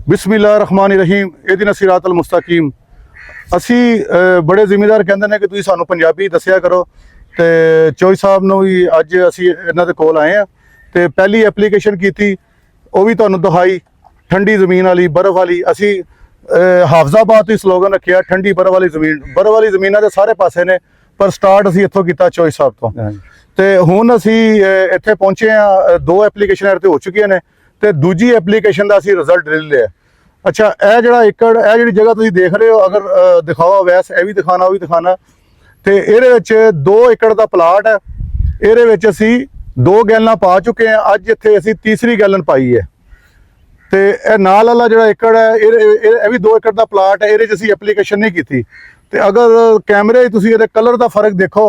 बिस्मिल्लाहिर्रहमानिर्रहीम इहदिना सिरातल मुस्तकीम। ਅਸੀਂ बड़े ਜ਼ਿਮੀਦਾਰ ਕਹਿੰਦੇ ਨੇ ਕਿ ਤੁਸੀਂ ਸਾਨੂੰ ਪੰਜਾਬੀ ਦੱਸਿਆ ਕਰੋ ਤੇ ਚੋਈ ਸਾਹਿਬ ਨੂੰ ਵੀ ਅੱਜ ਅਸੀਂ ਇਹਨਾਂ ਦੇ ਕੋਲ ਆਏ ਆ ਤੇ ਪਹਿਲੀ ਐਪਲੀਕੇਸ਼ਨ ਕੀਤੀ ਉਹ ਵੀ ਤੁਹਾਨੂੰ ਦਿਖਾਈ ਠੰਡੀ ਜ਼ਮੀਨ ਵਾਲੀ ਬਰਫ਼ ਵਾਲੀ। ਅਸੀਂ ਹਾਫਜ਼ਾਬਾਦ ਤੋਂ ਸਲੋਗਨ ਰੱਖਿਆ ਠੰਡੀ ਬਰਫ਼ ਵਾਲੀ ਜ਼ਮੀਨ। ਬਰਫ਼ ਵਾਲੀ ਜ਼ਮੀਨਾਂ ਦੇ ਸਾਰੇ ਪਾਸੇ ਨੇ ਪਰ ਸਟਾਰਟ ਅਸੀਂ ਇੱਥੋਂ ਕੀਤਾ ਚੋਈ ਸਾਹਿਬ ਤੋਂ। ਤੇ ਹੁਣ ਅਸੀਂ ਇੱਥੇ ਪਹੁੰਚੇ ਆ, 2 ਐਪਲੀਕੇਸ਼ਨ ਇੱਥੇ ਹੋ ਚੁੱਕੀਆਂ ਨੇ ਤੇ ਦੂਜੀ ਐਪਲੀਕੇਸ਼ਨ ਦਾ ਅਸੀਂ ਰਿਜ਼ਲਟ ਲੈ ਲਿਆ। अच्छा यह जोड़ा एकड़ यह जी जगह तुम देख रहे हो अगर दिखाओ वैस यह भी दिखाना वो भी दिखाना तो ये 2 एकड़ का प्लाट है। ये असी 2 गैलन पा चुके हैं, अज इतने असी तीसरी गैलन पाई है। तो यह नाल वाला जो एकड़ है यह भी 2 एकड़ का प्लाट है। ये असी एप्लीकेशन नहीं की तो अगर कैमरे तुम ये कलर का फर्क देखो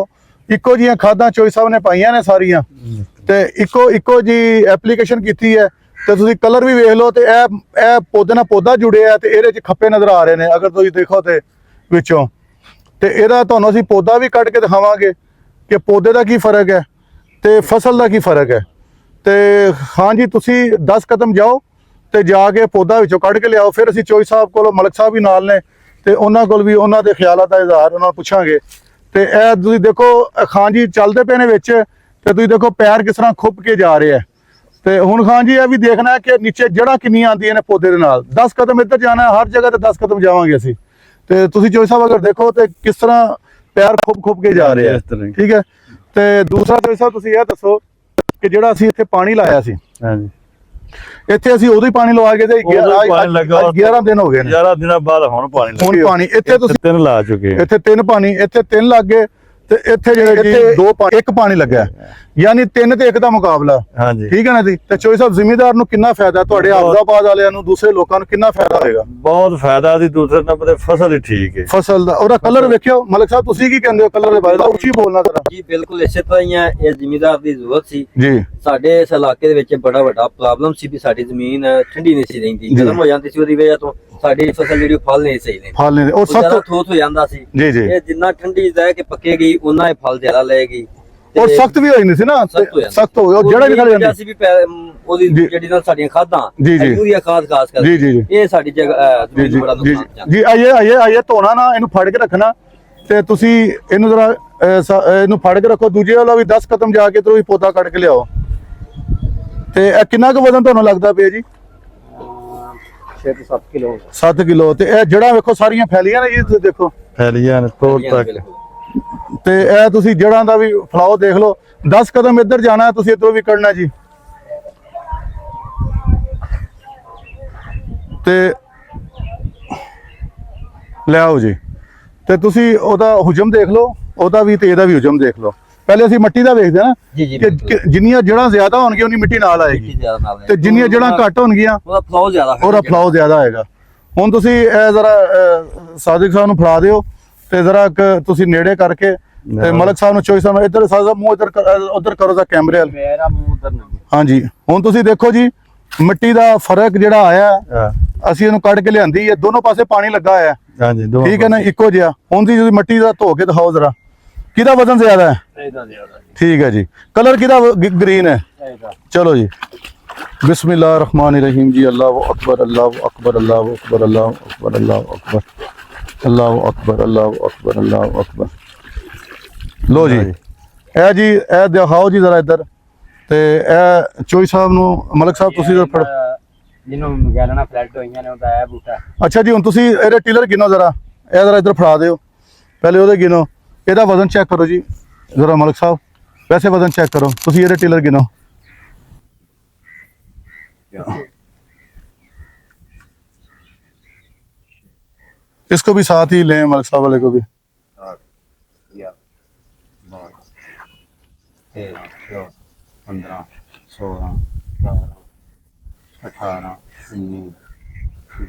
इको जी खादा चोई साहब ने पाइया ने सारिया तो इको जी एप्लीकेशन की है तो तुम कलर भी वेख लो तो यह पौधे नाल पौधा जुड़े है तो ये खप्पे नज़र आ रहे हैं अगर तुम देखो तो विचों तो यदा तुहानूं असीं पौधा भी कट के दिखावांगे कि पौधे का की फर्क है तो फसल का की फर्क है। तो हाँ जी तुसीं 10 कदम जाओ तो जाके पौधा विचों कट के लियाओ। फिर असीं चोई साहब कोलों मलिक साहब भी नाल ने तो उन्हां कोल भी उन्हां दे ख्यालात दा इज़हार उन्हां नूं पुछांगे। तो यह तुसीं देखो खान जी चलते पे ने विच ते तुसीं देखो पैर किस तरह खुप के जा रहे हैं। तो हुण खान जी यह भी देखना है कि नीचे जड़ा कितनियां आंदियां ने पौधे दे नाल। 10 कदम इधर जाना है हर जगह तो 10 कदम जावांगे असीं। तो तुसीं चोई साहब अगर देखो तो किस तरह पैर खुप के जा रहे हैं। ठीक है। तो दूसरा चोई साहब तुसीं यह दसो कि जिहड़ा असीं इत्थे पानी लाया सी इत्थे असीं उदों ही पानी लवा के ते 11 दिन हो गए ने। 11 दिनों बाद हुण पानी इत्थे तुसीं 3 ला चुके इत्थे 3 पानी इत्थे 3 लग गए ਤੇ ਇੱਥੇ ਜਿਹੜੇ 1 ਪਾਣੀ ਲੱਗਾ ਯਾਨੀ 3 ਤੇ 1 ਦਾ ਮੁਕਾਬਲਾ। ਹਾਂਜੀ ਠੀਕ ਹੈ ਨਾ ਜੀ। ਤੇ ਚੋਈ ਸਾਹਿਬ ਜ਼ਿਮੀਦਾਰ ਨੂੰ ਕਿੰਨਾ ਫਾਇਦਾ ਤੁਹਾਡੇ ਹਾਫਜ਼ਾਬਾਦ ਵਾਲਿਆਂ ਨੂੰ ਦੂਸਰੇ ਲੋਕਾਂ ਨੂੰ ਕਿੰਨਾ ਫਾਇਦਾ ਹੋਏਗਾ? ਬਹੁਤ ਫਾਇਦਾ ਦੀ ਦੂਸਰੇ ਨੰਬਰ ਤੇ ਫਸਲ ਹੀ ਠੀਕ ਹੈ। ਫਸਲ ਦਾ ਉਹਦਾ ਕਲਰ ਵੇਖਿਓ ਮਲਿਕ ਸਾਹਿਬ ਤੁਸੀਂ ਕੀ ਕਹਿੰਦੇ ਹੋ ਕਲਰ ਦੇ ਬਾਰੇ? ਉੱਚੀ ਬੋਲਣਾ ਜ਼ਰਾ ਜੀ। ਬਿਲਕੁਲ ਇਸੇ ਤਰ੍ਹਾਂ ਹੀ ਹੈ। ਇਹ ਜ਼ਿਮੀਦਾਰ ਦੀ ਜ਼ਰੂਰਤ ਸੀ ਜੀ। ਸਾਡੇ ਇਸ ਇਲਾਕੇ ਦੇ ਵਿੱਚ ਬੜਾ ਵੱਡਾ ਪ੍ਰੋਬਲਮ ਸੀ ਵੀ ਸਾਡੀ ਜ਼ਮੀਨ ਠੰਡੀ ਨਹੀਂ ਸੀ ਰਹਿੰਦੀ, ਗਰਮ ਹੋ ਜਾਂਦੀ ਸੀ। ਉਹਦੀ ਵਜ੍ਹਾ ਤੋਂ ਸਾਡੀ ਫਸਲ ਜਿਹੜੀ ਫਲ ਨਹੀਂ ਸਹੀ ਲੈਂਦੀ, ਫਲ ਨਹੀਂ ਉਹ ਸਖਤ ਠੋਸ ਹੋ ਜਾਂਦਾ ਸੀ। ਜੀ ਜੀ। ਇਹ ਜਿੰਨਾ ਠੰਡੀ ਰਹਿ ਕੇ ਪੱਕੇਗੀ ਉਹਨਾਂ ਇਹ ਫਲ ਜ਼ਿਆਦਾ ਲਏਗੀ ਔਰ ਸਖਤ ਵੀ ਹੋ ਜਾਂਦੀ ਸੀ ਨਾ। ਸਖਤ ਹੋ ਗਿਆ ਜਿਹੜਾ ਨਿਕਲ ਜਾਂਦਾ ਸੀ ਵੀ ਉਹਦੀ ਜਿਹੜੀ ਨਾਲ ਸਾਡੀਆਂ ਖਾਦਾਂ ਯੂਰੀਆ ਖਾਦ ਖਾਸ ਕਰ ਇਹ ਸਾਡੀ ਜਗ੍ਹਾ ਜ਼ਮੀਨ ਬੜਾ ਨੁਕਸਾਨ ਜੀ। ਆਈਏ ਧੋਣਾ ਨਾ ਇਹਨੂੰ ਫੜ ਕੇ ਰੱਖਣਾ ਤੇ ਤੁਸੀਂ ਇਹਨੂੰ ਜਰਾ ਇਹਨੂੰ ਫੜ ਕੇ ਰੱਖੋ। ਦੂਜੇ ਵਾਲਾ ਵੀ 10 ਕਦਮ ਜਾ ਕੇ ਤੁਸੀਂ ਪੌਦਾ ਕੱਢ ਕੇ ਲਿਆਓ। ਤੇ ਇਹ ਕਿੰਨਾ ਕੁ ਵਜ਼ਨ ਤੁਹਾਨੂੰ ਲੱਗਦਾ ਪਿਆ ਜੀ? 7 ਕਿਲੋ। 7 ਕਿਲੋ। ਤੇ ਇਹ ਜੜਾਂ ਵੇਖੋ ਸਾਰੀਆਂ ਫੈਲੀਆਂ ਨੇ ਜੀ। ਤੁਸੀਂ ਦੇਖੋ ਫੈਲੀਆਂ ਨੇ ਤੋੜ ਤੱਕ। ਤੇ ਇਹ ਤੁਸੀਂ ਜੜਾਂ ਦਾ ਵੀ ਫਲਾਓ ਦੇਖ ਲਓ। 10 ਕਦਮ ਇੱਧਰ ਜਾਣਾ ਤੁਸੀਂ ਇੱਧਰੋਂ ਵੀ ਕੱਢਣਾ ਜੀ। ਤੇ ਲੈ ਆਓ ਜੀ। ਤੇ ਤੁਸੀਂ ਉਹਦਾ ਹੁਜਮ ਦੇਖ ਲਓ, ਉਹਦਾ ਵੀ ਤੇ ਇਹਦਾ ਵੀ ਹੁਜਮ ਦੇਖ ਲਓ। ਪਹਿਲੇ ਅਸੀਂ ਮਿੱਟੀ ਦਾ ਵੇਖਦੇ ਨਾ ਕਿ ਜਿੰਨੀਆਂ ਜੜਾਂ ਜ਼ਿਆਦਾ ਹੋਣਗੀਆਂ ਉਨੀ ਮਿੱਟੀ ਨਾਲ ਆਏਗੀ ਤੇ ਜਿੰਨੀਆਂ ਜੜਾਂ ਘੱਟ ਹੋਣਗੀਆਂ ਉਹਦਾ ਫਲਾਓ ਜ਼ਿਆਦਾ ਆਏਗਾ। ਹੁਣ ਤੁਸੀਂ ਇਹ ਜ਼ਰਾ ਸਾਦਿਕ ਸਾਹਿਬ ਨੂੰ ਫੜਾ ਦਿਓ ਤੇ ਜ਼ਰਾ ਤੁਸੀਂ ਨੇੜੇ ਕਰਕੇ ਤੇ ਮਲਿਕ ਸਾਹਿਬ ਨੂੰ ਚੋਈ ਸਾਹਿਬ ਇੱਧਰ ਸਾਹਿਬ ਮੂੰਹ ਉਧਰ ਕਰੋ ਦਾ ਕੈਮਰੇ ਵੱਲ। ਮੇਰਾ ਮੂੰਹ ਉਧਰ ਨਹੀਂ। ਹਾਂਜੀ ਹੁਣ ਤੁਸੀਂ ਦੇਖੋ ਜੀ ਮਿੱਟੀ ਦਾ ਫਰਕ ਜਿਹੜਾ ਆਇਆ ਅਸੀਂ ਇਹਨੂੰ ਕੱਢ ਕੇ ਲਿਆਂਦੀ ਹੈ। ਦੋਨੋਂ ਪਾਸੇ ਪਾਣੀ ਲੱਗਾ ਹੋਇਆ। ਹਾਂਜੀ ਠੀਕ ਹੈ ਨਾ ਇੱਕੋ ਜਿਹਾ। ਹੁਣ ਤੁਸੀਂ ਮਿੱਟੀ ਦਾ ਧੋ ਕੇ ਦਿਖਾਓ ਜ਼ਰਾ किदा वजन ज्यादा है? ठीक है जी। कलर किदा ग्रीन है? चलो जी। बिस्मिल्लाहिर्रहमानिर्रहीम जी। अल्लाहु अकबर अल्लाहु अकबर अल्लाहु अकबर अल्लाहु अकबर अल्लाहु अकबर अल्लाहु अकबर अल्लाहु अकबर अल्लाहु अकबर। लो जी ए जी ए दिखाओ जी जरा इधर। ते ए चोई साहब नु मलिक साहब तुसी फड़ जिन्हों गैलना फ्लड होईयां ने ओदा ए बूटा। अच्छा जी हुन तुसी एरे टिलर गिनो जरा। ए जरा इधर फड़ा दियो पहले ओदे गिनो। ਇਹਦਾ ਵਜ਼ਨ ਚੈੱਕ ਕਰੋ ਜੀ ਜ਼ਰਾ ਮਲਿਕ ਸਾਹਿਬ। ਵੈਸੇ ਵਜ਼ਨ ਚੈੱਕ ਕਰੋ ਤੁਸੀਂ। ਇਹਦੇ ਟਿਲਰ ਗਿਨੋ। इसको भी साथ ही लें मलिक साहब वाले को भी। 15 16 17 18 19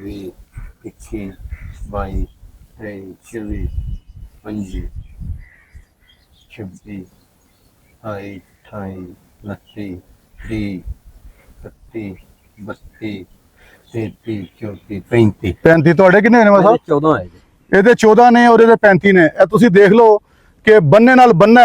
20 21 22 23 24 25 28 29 30 31 32 33 34 35 35 ਤੁਹਾਡੇ ਕਿੰਨੇ ਨੇ ਮਸਾ? 14 ਹੈ ਜੀ। ਇਹਦੇ 14 ਨੇ ਔਰ ਇਹਦੇ 35 ਨੇ। ਇਹ ਤੁਸੀਂ ਦੇਖ ਲਓ ਕਿ ਬੰਨੇ ਨਾਲ ਬੰਨਾ